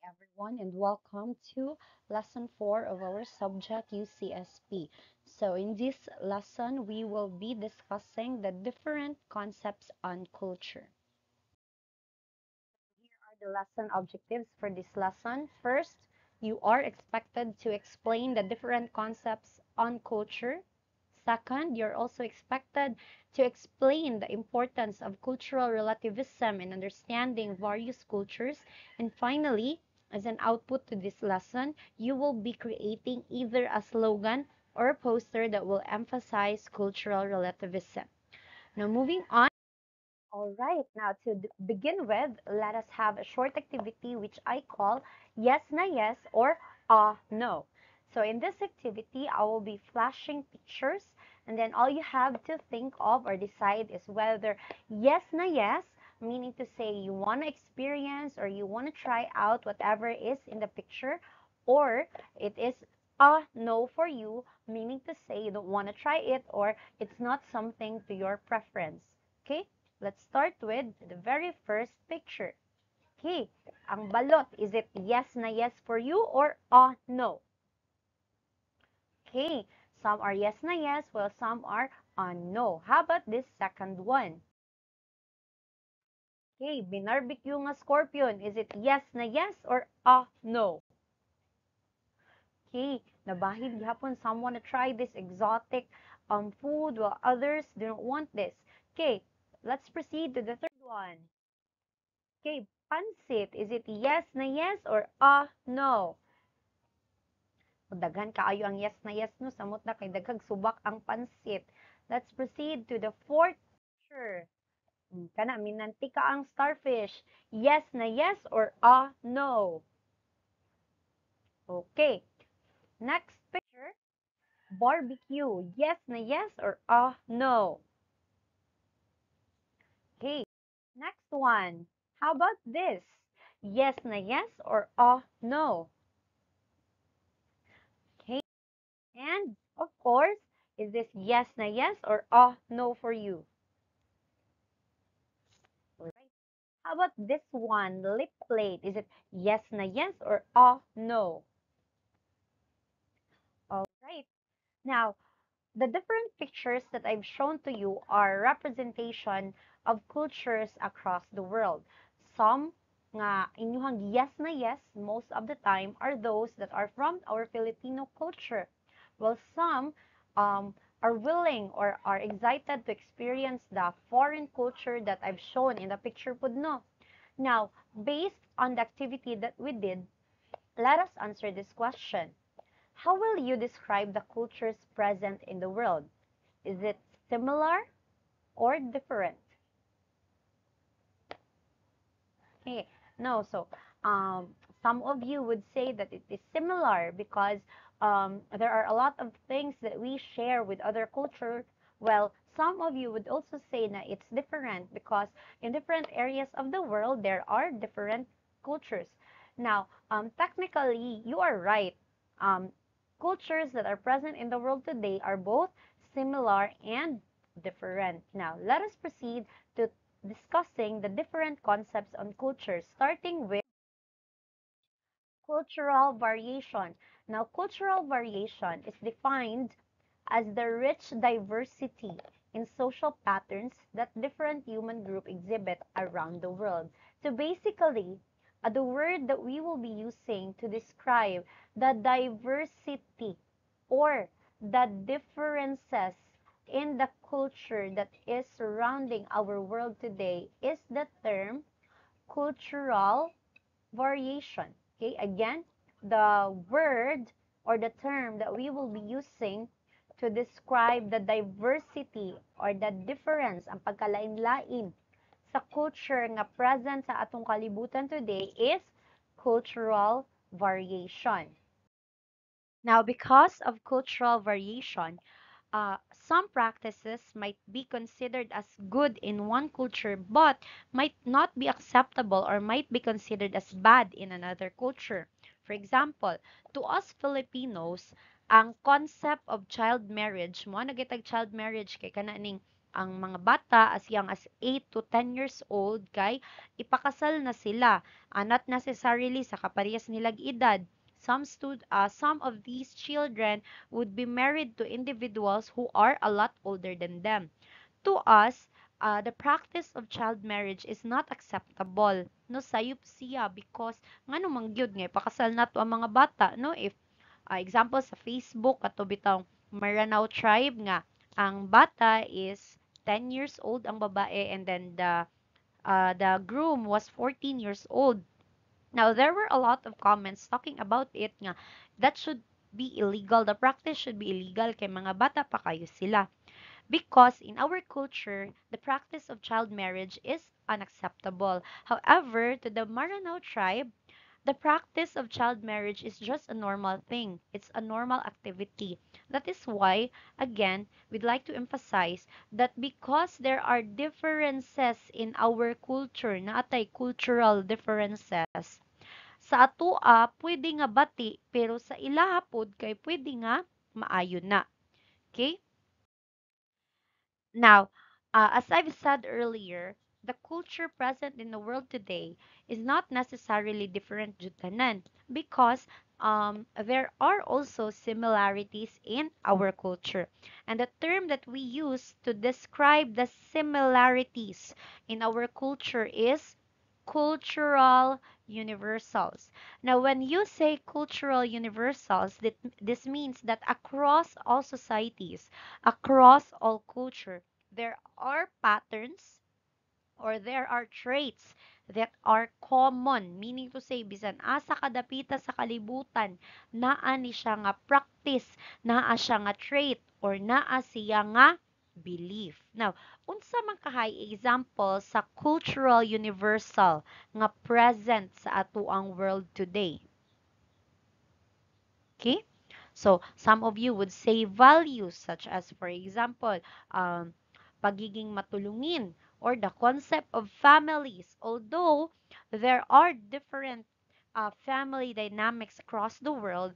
everyone, and welcome to lesson 4 of our subject UCSP. So, in this lesson, we will be discussing the different concepts on culture. Here are the lesson objectives for this lesson. First, you are expected to explain the different concepts on culture. Second, you're also expected to explain the importance of cultural relativism in understanding various cultures. And finally, as an output to this lesson, you will be creating either a slogan or a poster that will emphasize cultural relativism. Now, moving on. All right, now to begin with, let us have a short activity which I call yes na yes or no. So in this activity, I will be flashing pictures and then all you have to think of or decide is whether yes na yes, meaning to say you want to experience or you want to try out whatever is in the picture, or it is no for you, meaning to say you don't want to try it or it's not something to your preference. Okay? Let's start with the very first picture. Okay, ang balot, is it yes na yes for you or no? Okay, some are yes na yes, while some are no. How about this second one? Okay, binarbecue nga scorpion, is it yes na yes or no? Okay, nabahid gihapon someone to try this exotic food while others do not want this. Okay, let's proceed to the third one. Okay, pansit. Is it yes na yes or no? Daghan kaayo ang yes na yes no. Samot na kay daghag subak ang pansit. Let's proceed to the fourth picture. Kana, minanti ka ang starfish. Yes na yes or no? Okay. Next picture. Barbecue. Yes na yes or no? Okay. Next one. How about this? Yes na yes or no? Okay. And of course, is this yes na yes or no for you? All right. How about this one, lip plate? Is it yes na yes or no? All right. Now, the different pictures that I've shown to you are representation of cultures across the world. Some nga inyuhang yes na yes most of the time are those that are from our Filipino culture. While some are willing or are excited to experience the foreign culture that I've shown in the picture pudno. Now, based on the activity that we did, let us answer this question. How will you describe the cultures present in the world? Is it similar or different? Okay, no, so um, some of you would say that it is similar because there are a lot of things that we share with other cultures. Well, some of you would also say that it's different because in different areas of the world, there are different cultures. Now, technically, you are right. Um, Cultures that are present in the world today are both similar and different. Now, let us proceed to discussing the different concepts on culture, starting with cultural variation. Now, cultural variation is defined as the rich diversity in social patterns that different human groups exhibit around the world. So basically, the word that we will be using to describe the diversity or the differences in the culture that is surrounding our world today is the term cultural variation. Okay, again, the word or the term that we will be using to describe the diversity or the difference, ang pagkalain-lain sa culture nga present sa atong kalibutan today is cultural variation. Now, because of cultural variation, some practices might be considered as good in one culture but might not be acceptable or might be considered as bad in another culture. For example, to us Filipinos, ang concept of child marriage, mo nagitag child marriage kay kana ning ang mga bata as young as 8 to 10 years old kay ipakasal na sila. Not necessarily sa kaparehas nilag edad. Some of these children would be married to individuals who are a lot older than them. To us, the practice of child marriage is not acceptable no sayop siya because ngano mangyud nga ipakasal nato ang mga bata no if example sa Facebook kato bitang Maranao tribe nga ang bata is 10 years old ang babae and then the groom was 14 years old. Now there were a lot of comments talking about it nga that should be illegal, the practice should be illegal kay mga bata pa kayo sila. Because in our culture, the practice of child marriage is unacceptable. However, to the Maranao tribe, the practice of child marriage is just a normal thing. It's a normal activity. That is why, again, we'd like to emphasize that because there are differences in our culture, naatay cultural differences, sa atoa, pwede nga bati, pero sa ilaha pod kay pwede nga maayo na. Okay? Now, as I've said earlier, the culture present in the world today is not necessarily different Jutanan because there are also similarities in our culture. And the term that we use to describe the similarities in our culture is cultural universals. Now, when you say cultural universals, this means that across all societies, across all culture, there are patterns or there are traits that are common, meaning to say bisan asa kadapita sa kalibutan naa ni siya nga practice, naa siya nga trait or naa siya nga belief. Now, unsa man kahay example sa cultural universal nga present sa atoang world today? Okay? So, some of you would say values such as, for example, pagiging matulungin or the concept of families. Although there are different family dynamics across the world,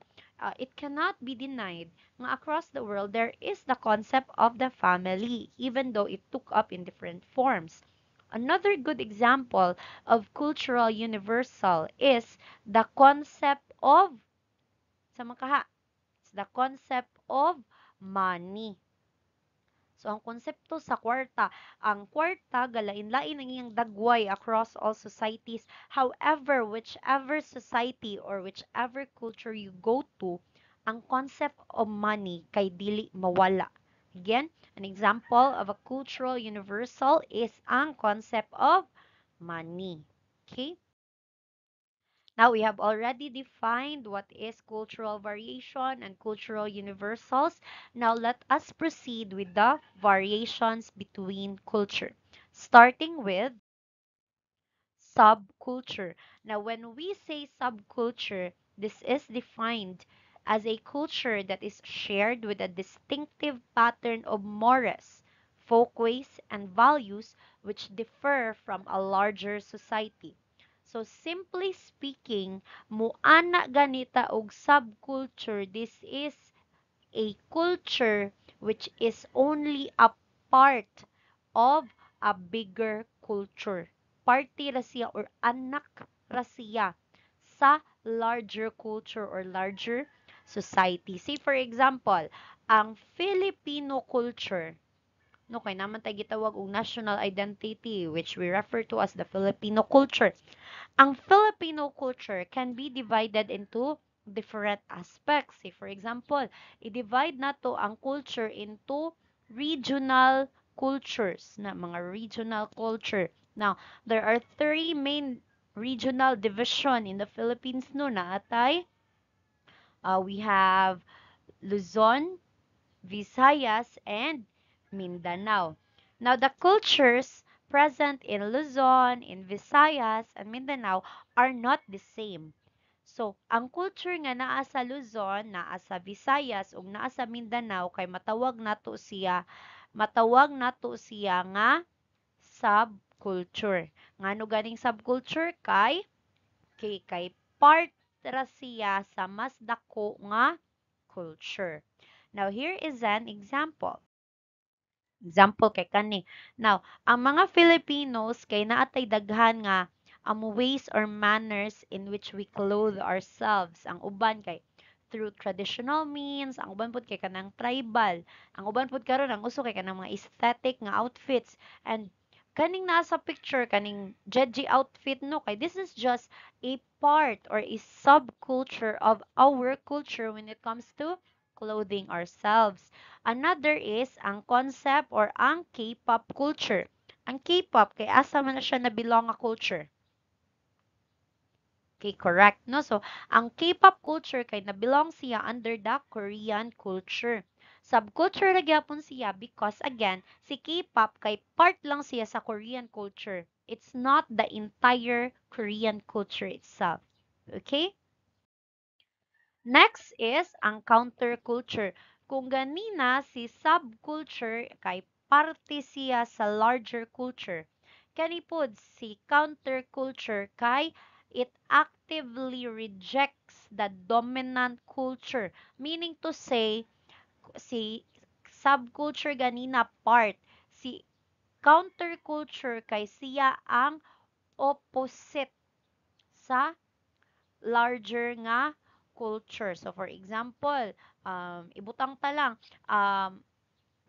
it cannot be denied nga across the world there is the concept of the family, even though it took up in different forms. Another good example of cultural universal is the concept of sa makaha. It's the concept of money. So, ang konsepto sa kwarta, ang kwarta, galain-lain ang iyang dagway across all societies. However, whichever society or whichever culture you go to, ang concept of money kay dili mawala. Again, an example of a cultural universal is ang concept of money. Okay? Now, we have already defined what is cultural variation and cultural universals. Now, let us proceed with the variations between culture, starting with subculture. Now, when we say subculture, this is defined as a culture that is shared with a distinctive pattern of mores, folkways, and values which differ from a larger society. So, simply speaking, muana ganita og subculture. This is a culture which is only a part of a bigger culture. Party ra siya or anak ra siya sa larger culture or larger society. Say for example, ang Filipino culture, no kay naman tay gitawag og national identity which we refer to as the Filipino culture. Ang Filipino culture can be divided into different aspects. Say for example, i-divide nato ang culture into regional cultures, na mga regional culture. Now, there are three main regional division in the Philippines no naatay. We have Luzon, Visayas, and Mindanao. Now, the cultures present in Luzon, in Visayas, and Mindanao are not the same. So, ang culture nga naa sa Luzon, naa sa Visayas, ug naa sa Mindanao kay matawag nato siya nga subculture. Ngano ganing subculture kay part ra siya sa mas dako nga culture. Now, here is an example. Example kay kani. Now, ang mga Filipinos kay naatay daghan nga ways or manners in which we clothe ourselves. Ang uban kay through traditional means, ang uban pod kay kanang tribal. Ang uban pod karon ang uso kay kanang mga aesthetic nga outfits. And kaning nasa picture kaning Jeji outfit no kay this is just a part or a subculture of our culture when it comes to clothing ourselves. Another is ang concept or ang K-pop culture. Ang K-pop kay asa man na siya na belong nga culture. Okay, correct, no? So, ang K-pop culture kay nabilong siya under the Korean culture. Subculture na gyapon siya because again, si K-pop kay part lang siya sa Korean culture. It's not the entire Korean culture itself. Okay? Next is ang counterculture. Kung ganina si subculture kay parte siya sa larger culture. Kani pod si counterculture kay it actively rejects the dominant culture. Meaning to say, si subculture ganina part, si counterculture kay siya ang opposite sa larger nga culture. So, for example, ibutang ta lang,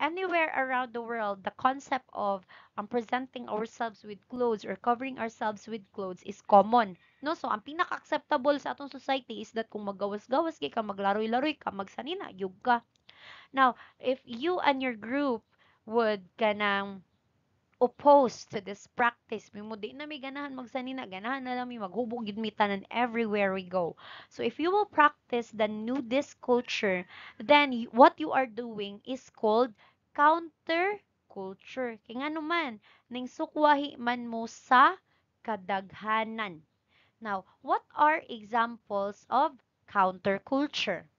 anywhere around the world, the concept of presenting ourselves with clothes or covering ourselves with clothes is common. No? So, ang pinaka-acceptable sa atong society is that kung maggawas-gawas kay ka, maglaroy-laroy ka, magsanina, yug ka. Now, if you and your group would kanang opposed to this practice. Mo di na may ganahan magsanina, ganahan na lang may maghubog yun mi tanan everywhere we go. So if you will practice the nudist culture, then what you are doing is called counter culture. Kaya nga naman, ning sukwahi man mo sa kadaghanan. Now, what are examples of counterculture?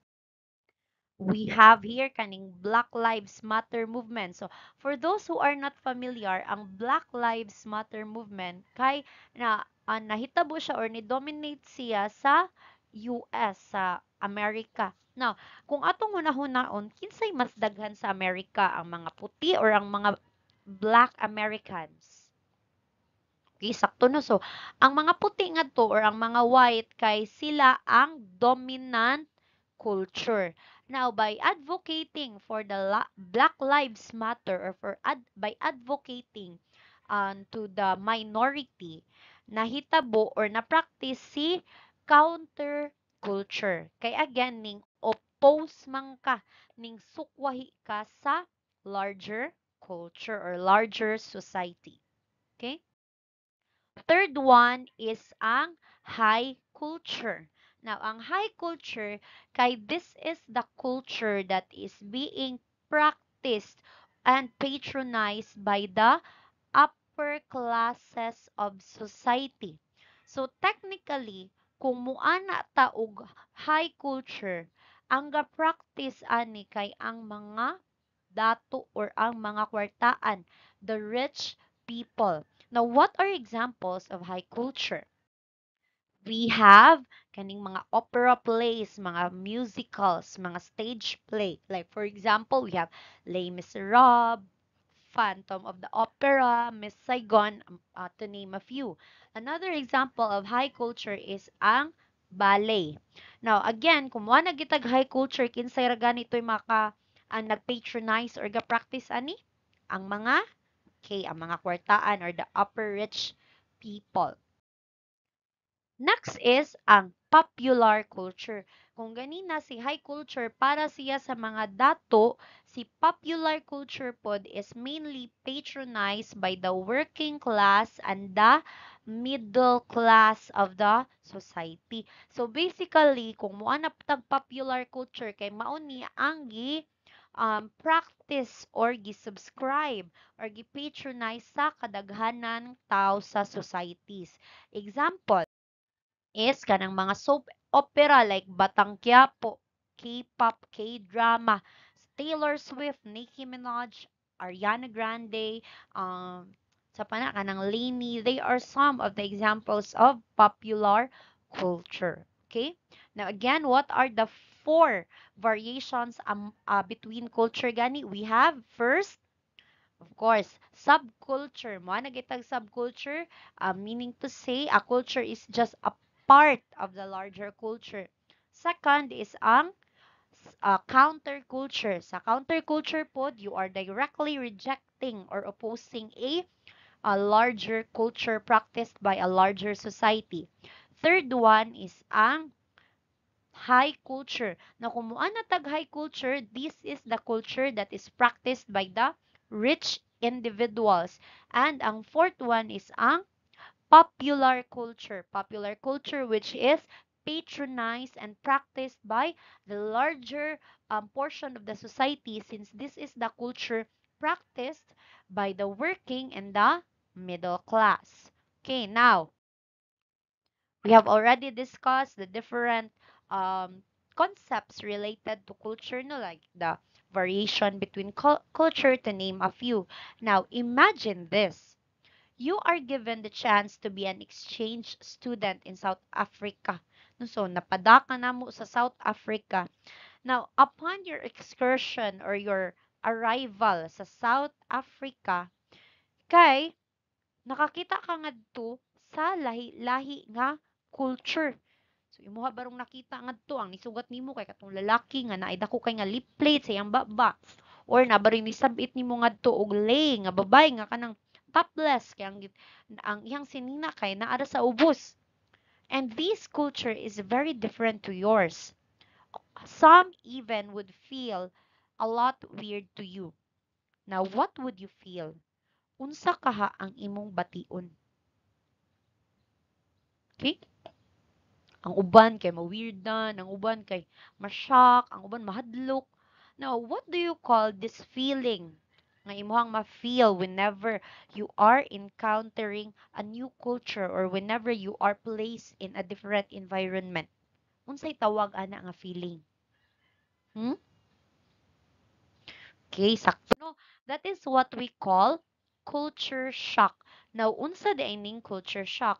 We have here kaning Black Lives Matter movement. So, for those who are not familiar, ang Black Lives Matter movement kay nahitabo siya or ni-dominate siya sa US, sa Amerika. Now, kung atong hunahunahon, kinsay mas daghan sa Amerika, ang mga puti or ang mga Black Americans? Okay, sakto no. So, ang mga puti nga to or ang mga white kay sila ang dominant culture. Now, by advocating for the Black Lives Matter or by advocating to the minority, nahitabo or na-practice si counter culture. Kay again, ning oppose man ka, ning sukwahi ka sa larger culture or larger society. Okay? Third one is ang high culture. Now, ang high culture, kay this is the culture that is being practiced and patronized by the upper classes of society. So, technically, kung muana ta og high culture, ang ga-practice ani kay ang mga dato or ang mga kwartaan, the rich people. Now, what are examples of high culture? We have kaning mga opera plays, mga musicals, mga stage play. Like for example, we have Les Miserables, Phantom of the Opera, Miss Saigon, to name a few. Another example of high culture is ang ballet. Now, again, kung mo nagitag high culture, kinsay ra ganito'y ang nag-patronize or ga-practice ani? Ang mga ang mga kwartaan or the upper rich people. Next is ang popular culture. Kung ganina si high culture para siya sa mga dato, si popular culture pod is mainly patronized by the working class and the middle class of the society. So basically, kung mo na tag popular culture kay mao ni ang practice or gi-subscribe or gi-patronize sa kadaghanan tao sa societies. Example, is kanang mga soap opera like Batang Quiapo, K-pop, K-drama, Taylor Swift, Nicki Minaj, Ariana Grande, sa pana kanang Lainey, they are some of the examples of popular culture. Okay? Now again, what are the four variations between culture gani? We have first Of course, subculture mo. Nagitag subculture, meaning to say, a culture is just a part of the larger culture. Second is ang counterculture. Sa counterculture pod, you are directly rejecting or opposing a larger culture practiced by a larger society. Third one is ang high culture. Na kung na tag high culture, this is the culture that is practiced by the rich individuals. And ang fourth one is ang popular culture. Popular culture which is patronized and practiced by the larger portion of the society, since this is the culture practiced by the working and the middle class. Okay, now we have already discussed the different um, concepts related to culture, no, like the variation between culture, to name a few. Now, imagine this. You are given the chance to be an exchange student in South Africa. No, so, napadaka na mo sa South Africa. Now, upon your excursion or your arrival sa South Africa, kay nakakita ka ngadto sa lahi-lahi nga culture. So imuha barong nakita ngadto ang nisugat nimo kay katong lalaki nga naay dako kay nga lip plate sa iyang baba, or nabaring nisabit nimo ngadto og lay nga babay nga kanang topless kay ang iyang sinina kay naara sa ubos. And this culture is very different to yours. Some even would feel a lot weird to you. Now, what would you feel? Unsa kaha ang imong bation? Okay? Ang uban kay ma-weirdan, ang uban kay ma-shock, ang uban mahadlok. Now, what do you call this feeling nga imuhang ma-feel whenever you are encountering a new culture or whenever you are placed in a different environment? Unsay tawag ana nga feeling? Hmm? Okay, sakto. No, that is what we call culture shock. Now, unsa di ning culture shock?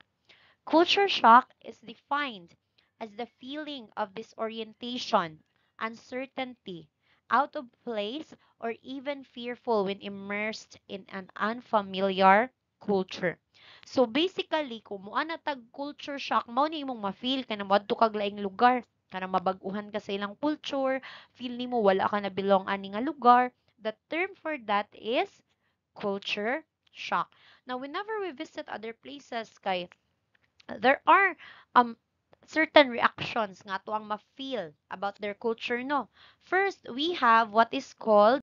Culture shock is defined as the feeling of disorientation, uncertainty, out of place, or even fearful when immersed in an unfamiliar culture. So basically, kung mo na tag culture shock, mao ni imong ma-feel ka na moadto kag laing lugar, kana mabag-uhan ka sa ilang culture, feel nimo wala ka na belong ani nga lugar. The term for that is culture shock. Now, whenever we visit other places, kay there are certain reactions nga to ang ma-feel about their culture, no. First, we have what is called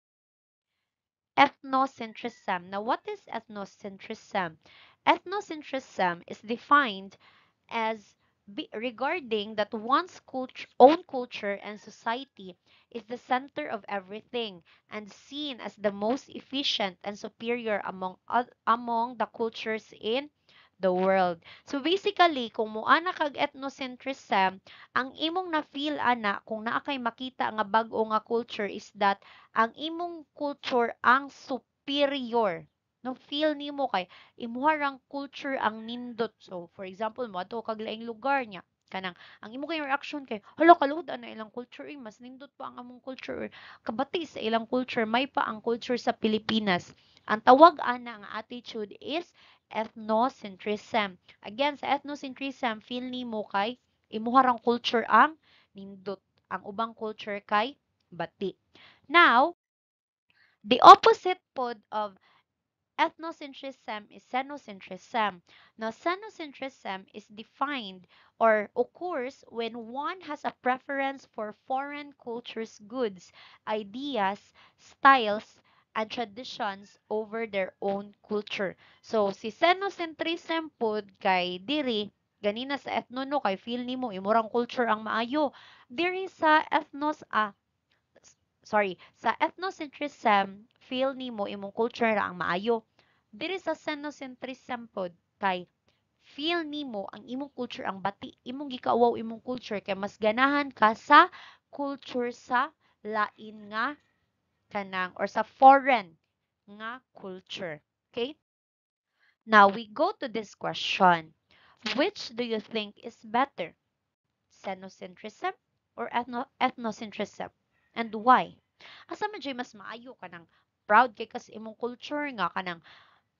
ethnocentrism. Now, what is ethnocentrism? Ethnocentrism is defined as regarding that one's own culture and society is the center of everything and seen as the most efficient and superior among the cultures in the world. So basically, kung moana kag ethnocentrism, ang imong na-feel ana kung naa kay makita nga bag-o nga culture is that ang imong culture ang superior. No, feel nimo kay imuharang culture ang nindot. So, for example, mo ato kag laing lugar niya. Kanang ang imo kay reaction kay hala kaluhod na ilang culture mas nindot pa ang among culture. Kabati sa ilang culture may pa ang culture sa Pilipinas. Ang tawag ana nga attitude is ethnocentrism. Again, sa ethnocentrism, feel nimo kay imuharang culture ang nindot. Ang ubang culture kay bati. Now, the opposite pod of ethnocentrism is xenocentrism. Now, xenocentrism is defined or occurs when one has a preference for foreign cultures, goods, ideas, styles, and traditions over their own culture. So, si xenocentrism pod kay diri ganina sa ethno no kay feel nimo imurang culture ang maayo. Diri sa sa ethnocentrism, feel nimo imong culture ra ang maayo. Diri sa xenocentrism pod kay feel nimo ang imong culture ang bati, imong gikaawaw imong culture kay mas ganahan ka sa culture sa lain nga kanang or sa foreign nga culture. Okay? Now we go to this question. Which do you think is better? Xenocentrism or ethnocentrism? And why? Asa man jay mas maayo ka ng proud kay kas imong culture nga kanang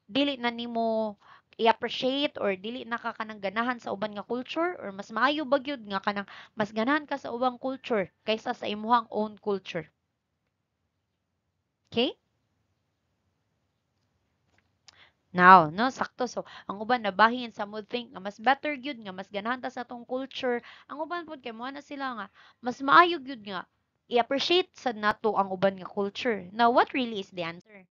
dili na nimo i-appreciate or dili na ka kanang ganahan sa uban nga culture or mas maayo ba gyud nga kanang mas ganahan ka sa ubang culture kaysa sa imuhang own culture. Okay? Now, no, sakto. So, ang uban nabahin sa mood think nga mas better gyud nga mas ganahan ta sa tong culture. Ang uban pod kay mo na sila nga mas maayo gyud nga i-appreciate sa nato ang uban nga culture. Now, what really is the answer?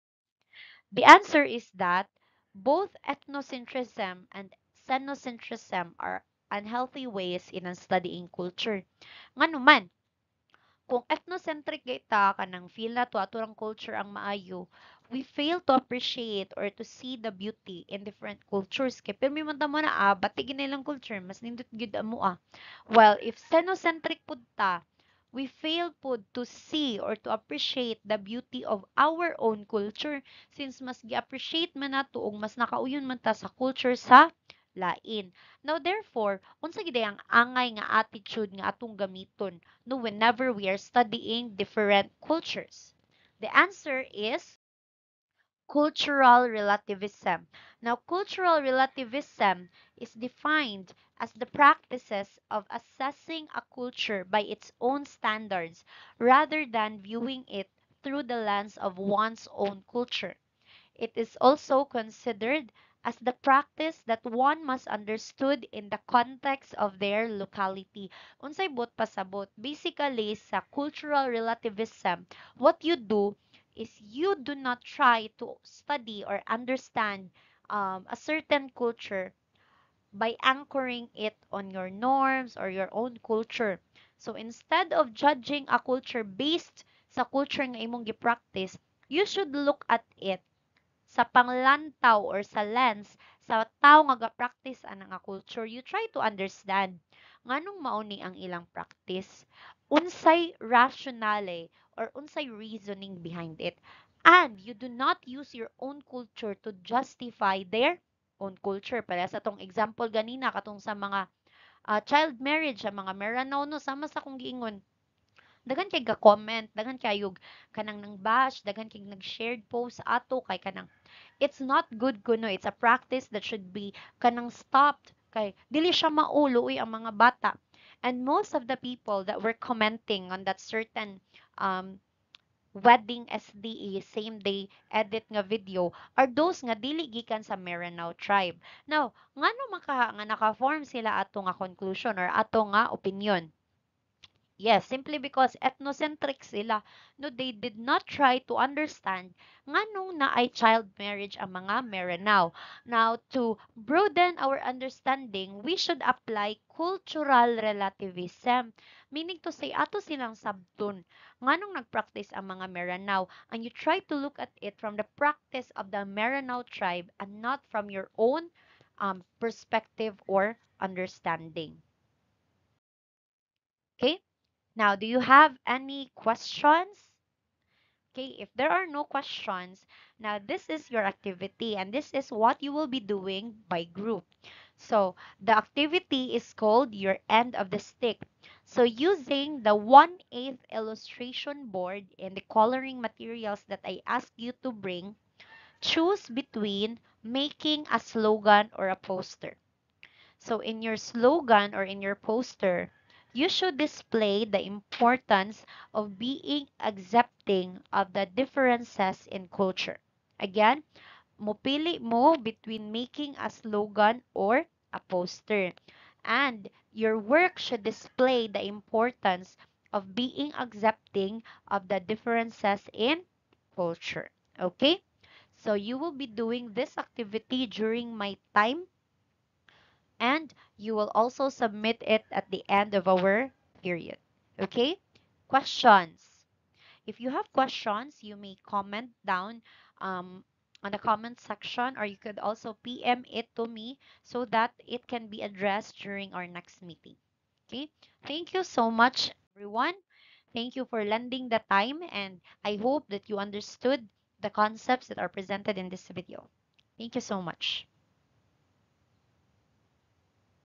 The answer is that both ethnocentrism and xenocentrism are unhealthy ways in studying culture. Ngano man, kung ethnocentric kita kanang feel na to aturang culture ang maayo, we fail to appreciate or to see the beauty in different cultures. Kay pero may mo na batigin nilang culture mas nindot gyud amo While if xenocentric pud ta, we fail pud to see or to appreciate the beauty of our own culture since mas gi-appreciate man nato ug mas nakauyon man ta sa culture sa lain. Now therefore, unsa gid ang angay nga attitude nga atong gamiton no whenever we are studying different cultures? The answer is cultural relativism. Now, cultural relativism is defined as the practices of assessing a culture by its own standards rather than viewing it through the lens of one's own culture. It is also considered as the practice that one must understood in the context of their locality. Unsay bot pasabot. Basically, sa cultural relativism, what you do is you do not try to study or understand a certain culture by anchoring it on your norms or your own culture. So instead of judging a culture based sa culture nga imong gi-practice, you should look at it sa panglantaw or sa lens sa tao nga ga-practice ana nga culture. You try to understand nganong mauni ang ilang practice, unsay rationale or unsay reasoning behind it, and you do not use your own culture to justify their own culture. Para sa tong example ganina katong sa mga child marriage sa mga Maranao no sama sa kong giingon daghan kay ga-comment, daghan kayog kanang nang bash, daghan kay nag-shared post ato kay kanang it's not good kuno. It's a practice that should be kanang stopped kay dili siya maulo uy ang mga bata. And most of the people that were commenting on that certain um, wedding SDE same day edit nga video are those nga dili gikan sa Maranao tribe. Now, ngano maka nga naka-form sila ato nga conclusion or ato nga opinion? Yes, simply because ethnocentric sila. No, they did not try to understand nganong na ay child marriage ang mga Maranao. Now, to broaden our understanding, we should apply cultural relativism. Meaning to say, ato silang sabton. Nganong nagpractice ang mga Maranao. And you try to look at it from the practice of the Maranao tribe and not from your own perspective or understanding. Okay? Now, do you have any questions? Okay, if there are no questions, now this is your activity and this is what you will be doing by group. So, the activity is called your end of the stick. So, using the 1/8 illustration board and the coloring materials that I asked you to bring, choose between making a slogan or a poster. So in your slogan or in your poster, you should display the importance of being accepting of the differences in culture. Again, mupili mo between making a slogan or a poster. And your work should display the importance of being accepting of the differences in culture. Okay? So you will be doing this activity during my time and you will also submit it at the end of our period. Okay? Questions. If you have questions, you may comment down on the comment section or you could also PM it to me so that it can be addressed during our next meeting. Okay? Thank you so much, everyone. Thank you for lending the time and I hope that you understood the concepts that are presented in this video. Thank you so much.